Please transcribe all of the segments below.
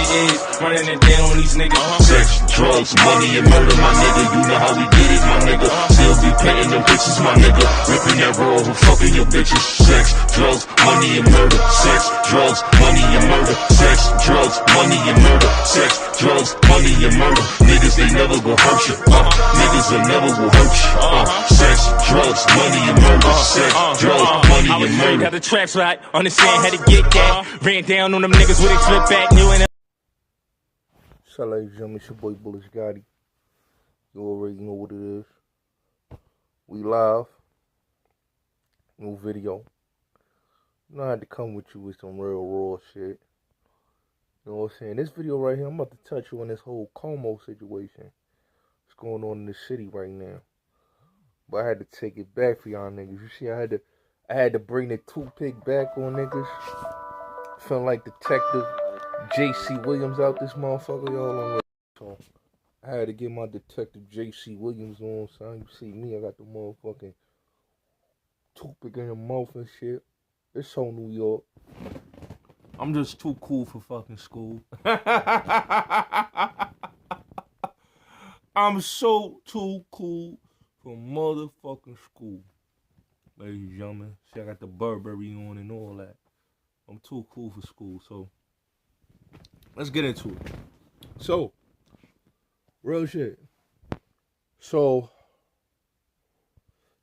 is, running it down on these niggas. Sex, drugs, money, and murder, my nigga. You know how we get it, my nigga. Still be painting them bitches, my nigga. Ripping that roll and fucking your bitches. Sex, drugs, money, and murder. Sex, drugs, money, and murder. Sex, drugs, money, and murder. Sex, drugs, money, and murder. Niggas, they never gon' hurt you. Niggas, they never will hurt you. Sex, drugs, money, and murder. Sex, drugs, money, and murder. Got the tracks right, understand how to get that. Ran down on them niggas with a flip back, new and So, ladies and gentlemen, it's your boy Bullish Gotti. You already know what it is. We live. New video. You know, I had to come with you with some real raw shit. You know what I'm saying? This video right here, I'm about to touch you on this whole Cuomo situation. What's going on in the city right now. But I had to take it back for y'all niggas. You see, I had to bring the toothpick back on niggas. Feeling like Detective J.C. Williams out this motherfucker, y'all on. So I had to get my Detective J.C. Williams on, son. You see me, I got the motherfucking toothpick in the mouth and shit. It's so New York. I'm just too cool for fucking school. I'm so too cool for motherfucking school. Ladies and gentlemen, see, I got the Burberry on and all that. I'm too cool for school, so let's get into it. So, real shit. So,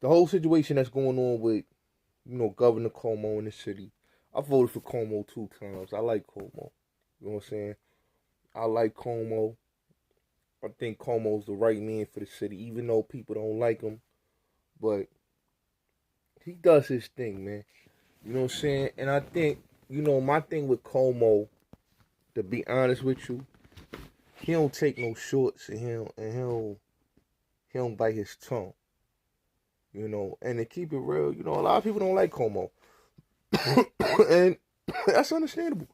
the whole situation that's going on with, you know, Governor Cuomo in the city. I voted for Cuomo 2 times. I like Cuomo. You know what I'm saying? I like Cuomo. I think Cuomo's the right man for the city, even though people don't like him. But he does his thing, man. You know what I'm saying? And I think, you know, my thing with Cuomo, to be honest with you, he don't take no shorts and he don't bite his tongue. You know, and to keep it real, you know, a lot of people don't like Cuomo. And that's understandable.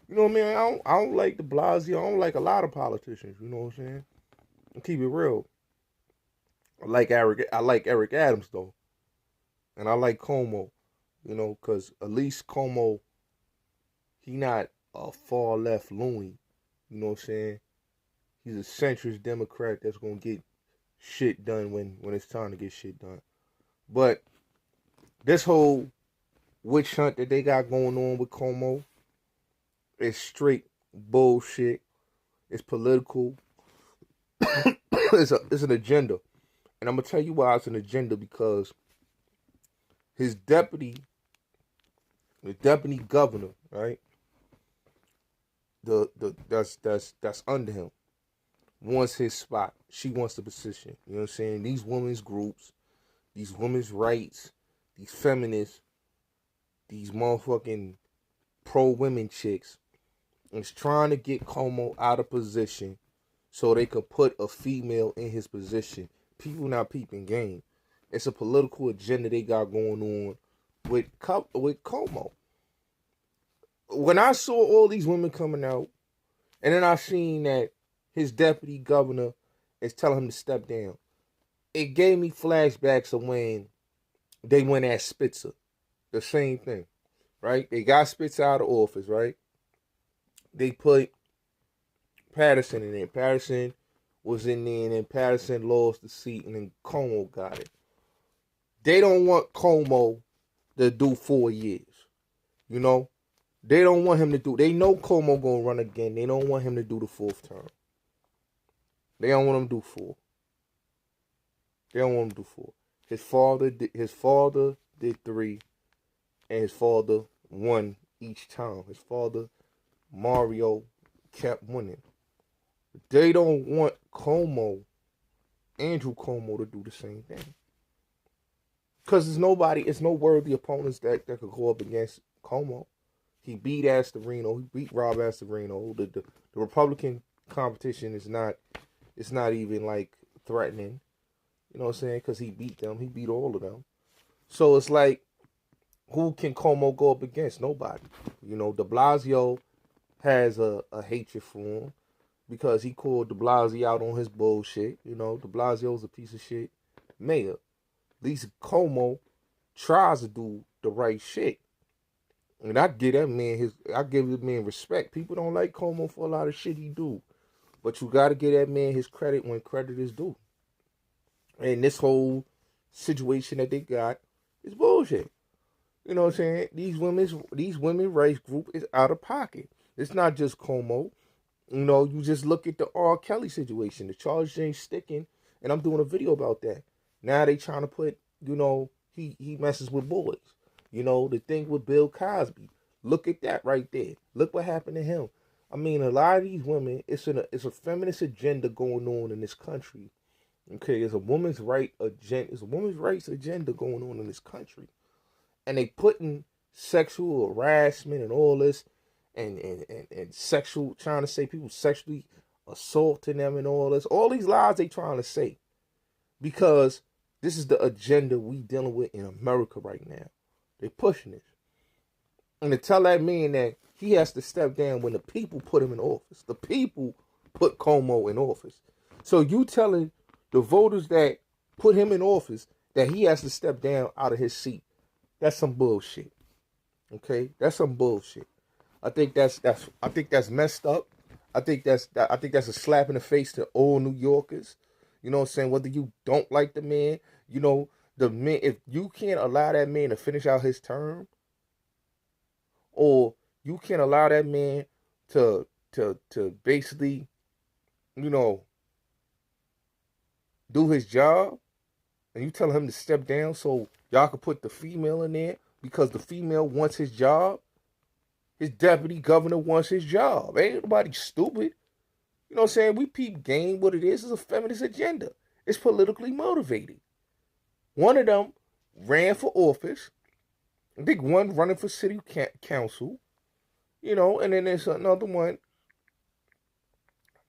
You know what I mean? I don't like de Blasio. I don't like a lot of politicians, you know what I'm saying? And keep it real. I like Eric Adams though. And I like Cuomo, you know, because at least Cuomo, he not a far left loony. You know what I'm saying? He's a centrist Democrat that's gonna get shit done when it's time to get shit done. But this whole witch hunt that they got going on with Cuomo is straight bullshit. It's political. It's an agenda. And I'm gonna tell you why it's an agenda, because his the deputy governor, right? That's under him wants his spot. She wants the position. You know what I'm saying? These women's groups, these women's rights, these feminists, these motherfucking pro-women chicks is trying to get Cuomo out of position so they could put a female in his position. People not peeping game. It's a political agenda they got going on with Cuomo. When I saw all these women coming out, and then I seen that his deputy governor is telling him to step down, it gave me flashbacks of when they went at Spitzer. The same thing, right? They got Spitzer out of office, right? They put Patterson in there. Patterson was in there, and then Patterson lost the seat, and then Cuomo got it. They don't want Cuomo to do 4 years, you know? They don't want him to do. They know Cuomo gonna run again. They don't want him to do the 4th term. They don't want him to do 4. They don't want him to do 4. His father did 3, and his father won each time. His father, Mario, kept winning. They don't want Andrew Cuomo, to do the same thing. Because there's no worthy opponents that could go up against Cuomo. He beat Astorino. He beat Rob Astorino. The Republican competition is not even like threatening. You know what I'm saying? Because he beat them. He beat all of them. So it's like, who can Cuomo go up against? Nobody. You know, de Blasio has a hatred for him because he called de Blasio out on his bullshit. You know, de Blasio's a piece of shit mayor. At least Cuomo tries to do the right shit. And I give that man respect. People don't like Cuomo for a lot of shit he do. But you gotta give that man his credit when credit is due. And this whole situation that they got is bullshit. You know what I'm saying? These women rights group is out of pocket. It's not just Cuomo. You know, you just look at the R. Kelly situation. The charge ain't sticking, and I'm doing a video about that. Now they trying to put, he messes with boys. You know, the thing with Bill Cosby. Look at that right there. Look what happened to him. I mean, a lot of these women, it's a feminist agenda going on in this country. Okay, it's a woman's rights agenda going on in this country. And they putting sexual harassment and all this and sexual, trying to say people sexually assaulting them and all this. All these lies they trying to say. Because this is the agenda we dealing with in America right now. They pushing it. And to tell that man that he has to step down when the people put him in office. The people put Cuomo in office. So you telling the voters that put him in office that he has to step down out of his seat. That's some bullshit. Okay? That's some bullshit. I think that's messed up. I think that's a slap in the face to all New Yorkers. You know what I'm saying? Whether you don't like the man, the man, if you can't allow that man to finish out his term, or you can't allow that man to basically, do his job, and you tell him to step down so y'all can put the female in there because the female wants his job. His deputy governor wants his job. Ain't nobody stupid. You know what I'm saying? We peep game. What it is a feminist agenda. It's politically motivated. One of them ran for office. I think one running for city council. And then there's another one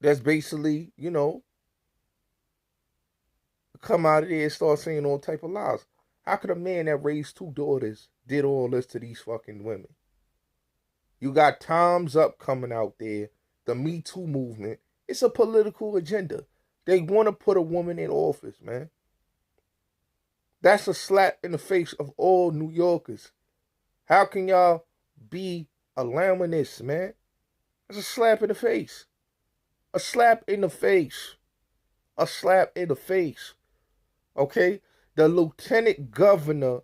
that's basically, come out of there and start saying all type of lies. How could a man that raised 2 daughters did all this to these fucking women? You got Time's Up coming out there, the Me Too movement. It's a political agenda. They want to put a woman in office, man. That's a slap in the face of all New Yorkers. How can y'all be allowing this, man? It's a slap in the face. A slap in the face. A slap in the face. Okay? The lieutenant governor,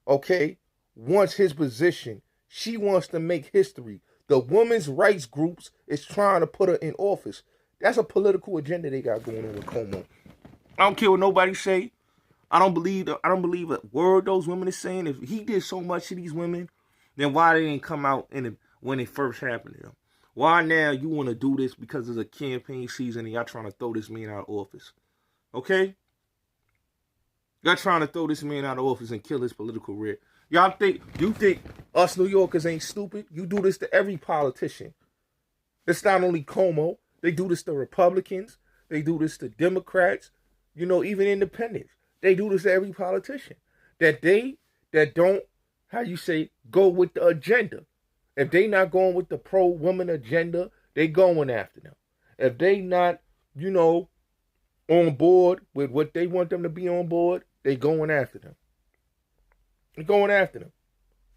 okay, wants his position. She wants to make history. The women's rights groups is trying to put her in office. That's a political agenda they got going on with Cuomo. I don't care what nobody say. I don't believe a word those women are saying. If he did so much to these women, then why they didn't come out when it first happened to them? Why now you want to do this because it's a campaign season and y'all trying to throw this man out of office? Okay? Y'all trying to throw this man out of office and kill his political career. You think us New Yorkers ain't stupid? You do this to every politician. It's not only Cuomo. They do this to Republicans. They do this to Democrats. Even independents. They do this to every politician. That don't, go with the agenda. If they not going with the pro-woman agenda, they going after them. If they not, on board with what they want them to be on board, they going after them. They're going after them.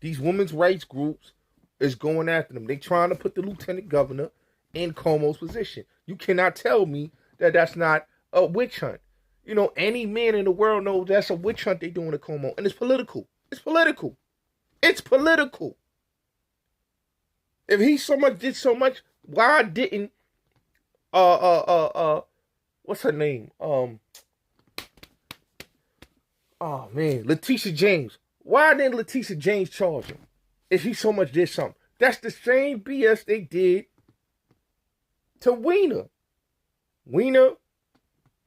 These women's rights groups is going after them. They trying to put the lieutenant governor in Cuomo's position. You cannot tell me that that's not a witch hunt. Any man in the world knows that's a witch hunt they doing to Cuomo. And it's political. It's political. It's political. If he did so much, why didn't what's her name? Letitia James. Why didn't Letitia James charge him? If he so much did something. That's the same BS they did to Weiner. Weiner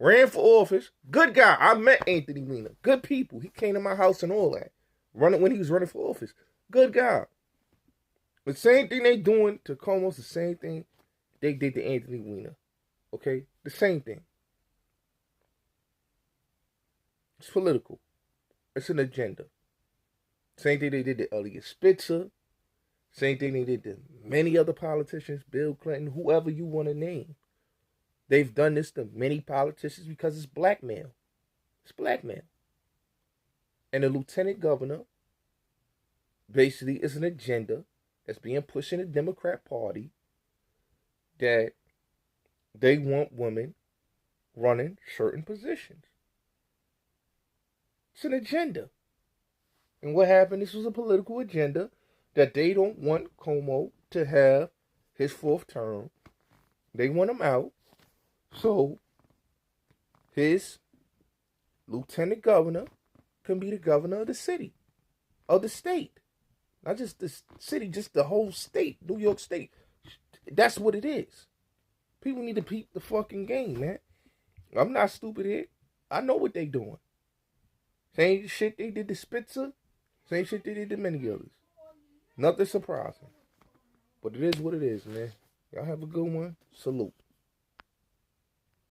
ran for office. Good guy. I met Anthony Weiner. Good people. He came to my house and all that. When he was running for office. Good guy. The same thing they doing to Cuomo's the same thing they did to Anthony Weiner. Okay? The same thing. It's political. It's an agenda. Same thing they did to Elliot Spitzer. Same thing they did to many other politicians, Bill Clinton, whoever you want to name. They've done this to many politicians because it's blackmail. It's blackmail. And the lieutenant governor basically it's an agenda that's being pushed in the Democrat Party that they want women running certain positions. It's an agenda. And what happened? This was a political agenda that they don't want Cuomo to have his fourth term. They want him out. So his lieutenant governor can be the governor of the city, of the state. Not just the city, just the whole state, New York State. That's what it is. People need to peep the fucking game, man. I'm not stupid here. I know what they doing. Same shit they did to Spitzer. Same shit they did to many others. Nothing surprising. But it is what it is, man. Y'all have a good one. Salute.